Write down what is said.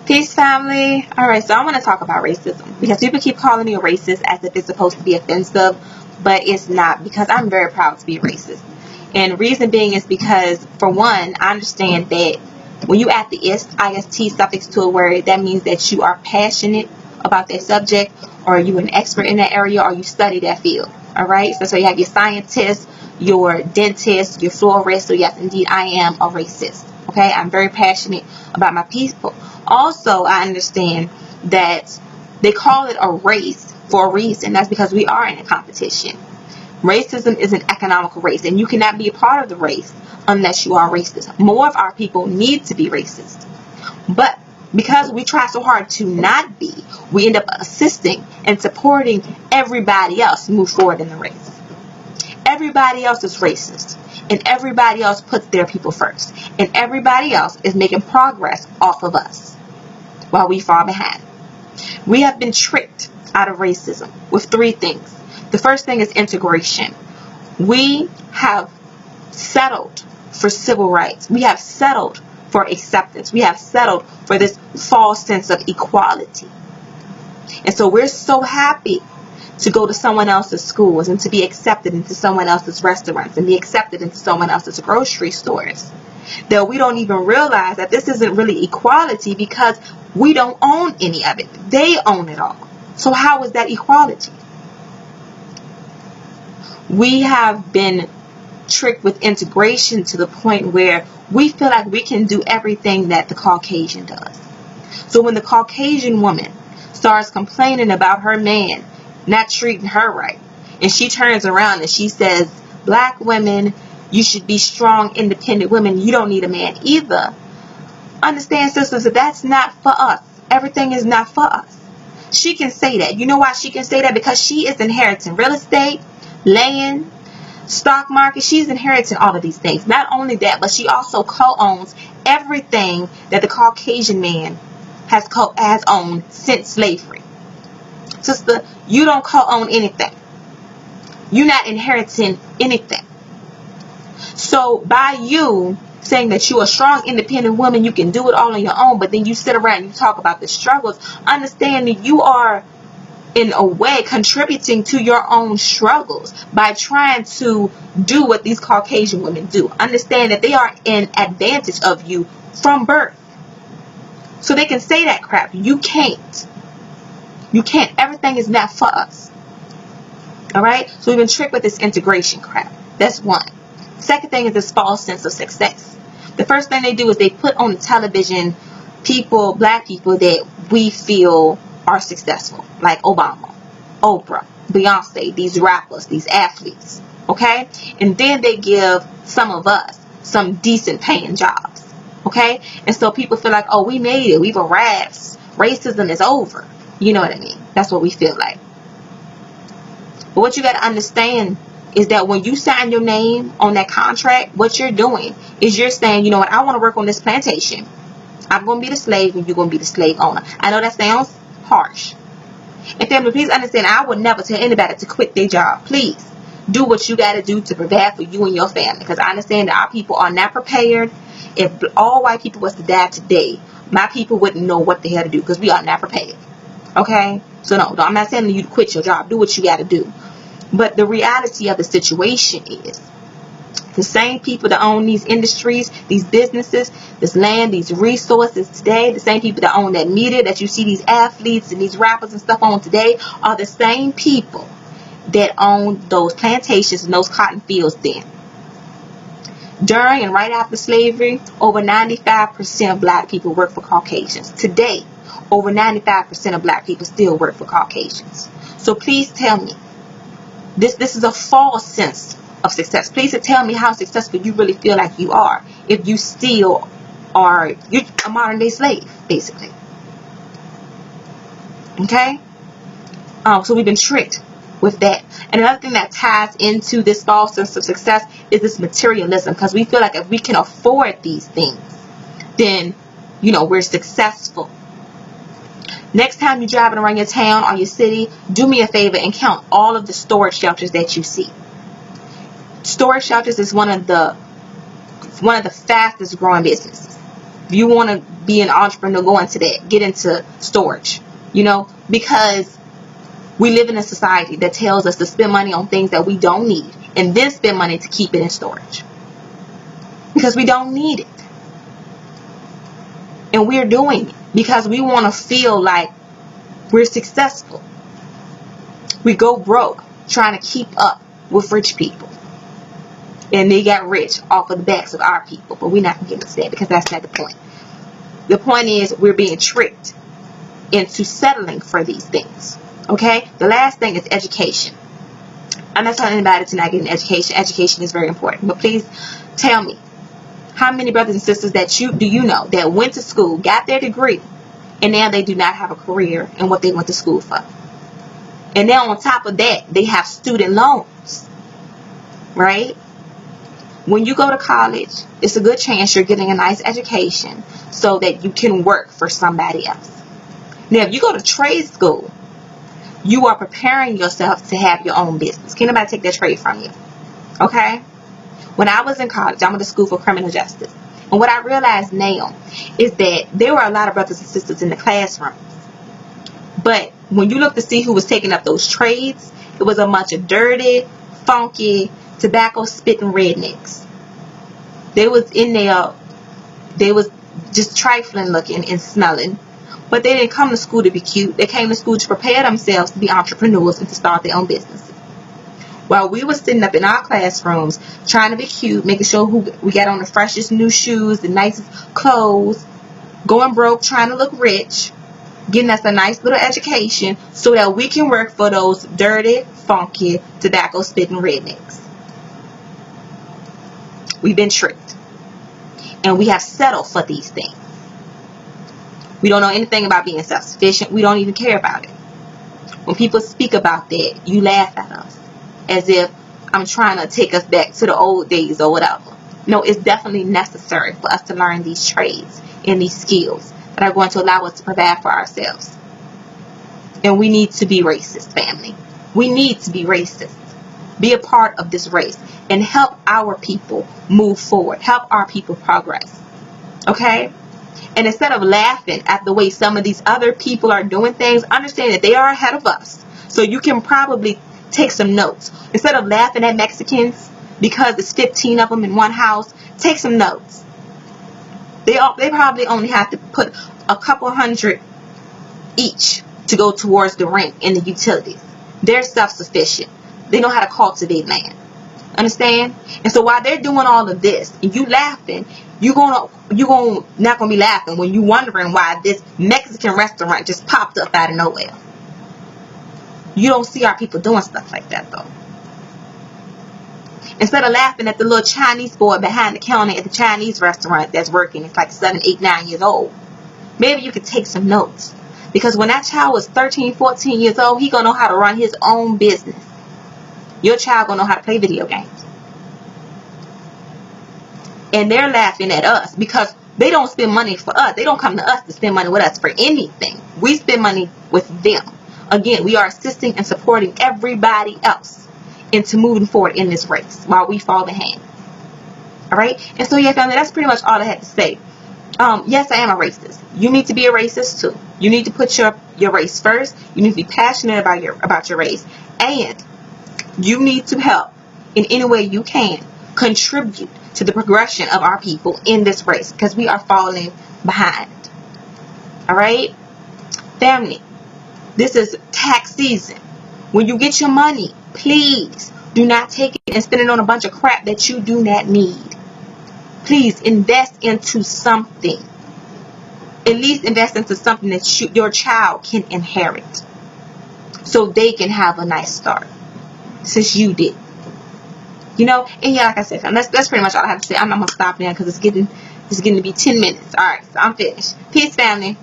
Peace, family. Alright, so I want to talk about racism because people keep calling me a racist as if it's supposed to be offensive, but it's not, because I'm very proud to be a racist. And reason being is because, for one, I understand that when you add the ist suffix to a word, that means that you are passionate about that subject, or you an expert in that area, or you study that field. Alright, so that's why you have your scientists, your dentists, your florists. So yes, indeed, I am a racist. Okay, I'm very passionate about my people. Also, I understand that they call it a race for a reason. That's because we are in a competition. Racism is an economical race, and you cannot be a part of the race unless you are racist. More of our people need to be racist. But because we try so hard to not be, we end up assisting and supporting everybody else move forward in the race. Everybody else is racist, and everybody else puts their people first, and everybody else is making progress off of us while we fall behind. We have been tricked out of racism with three things. The first thing is integration. We have settled for civil rights. We have settled for acceptance. We have settled for this false sense of equality. And so we're so happy to go to someone else's schools and to be accepted into someone else's restaurants and be accepted into someone else's grocery stores that we don't even realize that this isn't really equality, because we don't own any of it. They own it all. So how is that equality? We have been tricked with integration to the point where we feel like we can do everything that the Caucasian does. So when the Caucasian woman starts complaining about her man not treating her right, and she turns around and she says, black women, you should be strong, independent women, you don't need a man either. Understand, sisters, that that's not for us. Everything is not for us. She can say that. You know why she can say that? Because she is inheriting real estate, land, stock market. She's inheriting all of these things. Not only that, but she also co-owns everything that the Caucasian man has owned since slavery. Sister, you don't co-own anything. You're not inheriting anything. So by you saying that you're a strong, independent woman, you can do it all on your own, but then you sit around and you talk about the struggles, understand that you are, in a way, contributing to your own struggles by trying to do what these Caucasian women do. Understand that they are in advantage of you from birth. So they can say that crap. You can't. You can't. Everything is not for us. Alright? So we've been tricked with this integration crap. That's one. Second thing is this false sense of success. The first thing they do is they put on the television people, black people that we feel are successful. Like Obama, Oprah, Beyonce, these rappers, these athletes. Okay? And then they give some of us some decent paying jobs. Okay? And so people feel like, oh, we made it. We've arrived. Racism is over. You know what I mean? That's what we feel like. But what you got to understand is that when you sign your name on that contract, what you're doing is you're saying, you know what, I want to work on this plantation. I'm going to be the slave and you're going to be the slave owner. I know that sounds harsh. And family, please understand, I would never tell anybody to quit their job. Please do what you got to do to provide for you and your family. Because I understand that our people are not prepared. If all white people was to die today, my people wouldn't know what the hell to do, because we are not prepared. Okay? So no, I'm not telling you to quit your job. Do what you got to do. But the reality of the situation is the same people that own these industries, these businesses, this land, these resources today, the same people that own that media that you see these athletes and these rappers and stuff on today, are the same people that own those plantations and those cotton fields then. During and right after slavery, over 95% of black people work for Caucasians. Today, over 95% of black people still work for Caucasians. So please tell me, this is a false sense of success. Please tell me how successful you really feel like you are if you still are, you're a modern day slave, basically. Okay? So we've been tricked with that. And another thing that ties into this false sense of success is this materialism, because we feel like if we can afford these things, then, you know, we're successful. Next time you're driving around your town or your city, do me a favor and count all of the storage shelters that you see. Storage shelters is one of the fastest growing businesses. If you want to be an entrepreneur, go into that. Get into storage, because we live in a society that tells us to spend money on things that we don't need and then spend money to keep it in storage because we don't need it. And we're doing it because we want to feel like we're successful. We go broke trying to keep up with rich people. And they got rich off of the backs of our people. But we're not going to get into that because that's not the point. The point is we're being tricked into settling for these things. Okay? The last thing is education. I'm not telling anybody to not get an education. Education is very important. But please tell me, how many brothers and sisters do you know that went to school, got their degree, and now they do not have a career in what they went to school for? And now on top of that, they have student loans. Right? When you go to college, it's a good chance you're getting a nice education so that you can work for somebody else. Now, if you go to trade school, you are preparing yourself to have your own business. Can't nobody take that trade from you. Okay? When I was in college, I went to school for criminal justice. And what I realized now is that there were a lot of brothers and sisters in the classroom. But when you look to see who was taking up those trades, it was a bunch of dirty, funky, tobacco spitting rednecks. They was in there, they was just trifling looking and smelling. But they didn't come to school to be cute. They came to school to prepare themselves to be entrepreneurs and to start their own businesses. While we were sitting up in our classrooms trying to be cute, making sure we got on the freshest new shoes, the nicest clothes, going broke, trying to look rich, getting us a nice little education so that we can work for those dirty, funky, tobacco spitting rednecks. We've been tricked. And we have settled for these things. We don't know anything about being self-sufficient. We don't even care about it. When people speak about that, you laugh at us as if I'm trying to take us back to the old days or whatever. No, it's definitely necessary for us to learn these trades and these skills that are going to allow us to provide for ourselves. And we need to be racist, family. We need to be racist. Be a part of this race and help our people move forward. Help our people progress. Okay? And instead of laughing at the way some of these other people are doing things, understand that they are ahead of us. So you can probably take some notes. Instead of laughing at Mexicans because there's 15 of them in one house, take some notes. They probably only have to put a couple hundred each to go towards the rent and the utilities. They're self-sufficient. They know how to cultivate land. Understand? And so while they're doing all of this and you laughing, you're not gonna be laughing when you're wondering why this Mexican restaurant just popped up out of nowhere. You don't see our people doing stuff like that though. Instead of laughing at the little Chinese boy behind the counter at the Chinese restaurant that's working, it's like 7, 8, 9 years old. Maybe you could take some notes. Because when that child was 13, 14 years old, he gonna know how to run his own business. Your child gonna know how to play video games. And they're laughing at us because they don't spend money for us. They don't come to us to spend money with us for anything. We spend money with them. Again, we are assisting and supporting everybody else into moving forward in this race while we fall behind. Alright? And so yeah, family, that's pretty much all I had to say. Yes, I am a racist. You need to be a racist too. You need to put your race first. You need to be passionate about your race. And you need to help in any way you can contribute to the progression of our people in this race because we are falling behind. Alright? Family, this is tax season. When you get your money, please do not take it and spend it on a bunch of crap that you do not need. Please invest into something. At least invest into something that your child can inherit so they can have a nice start since you did. You know, and yeah, like I said, that's pretty much all I have to say. I'm not going to stop now because it's getting to be 10 minutes. Alright, so I'm finished. Peace, family.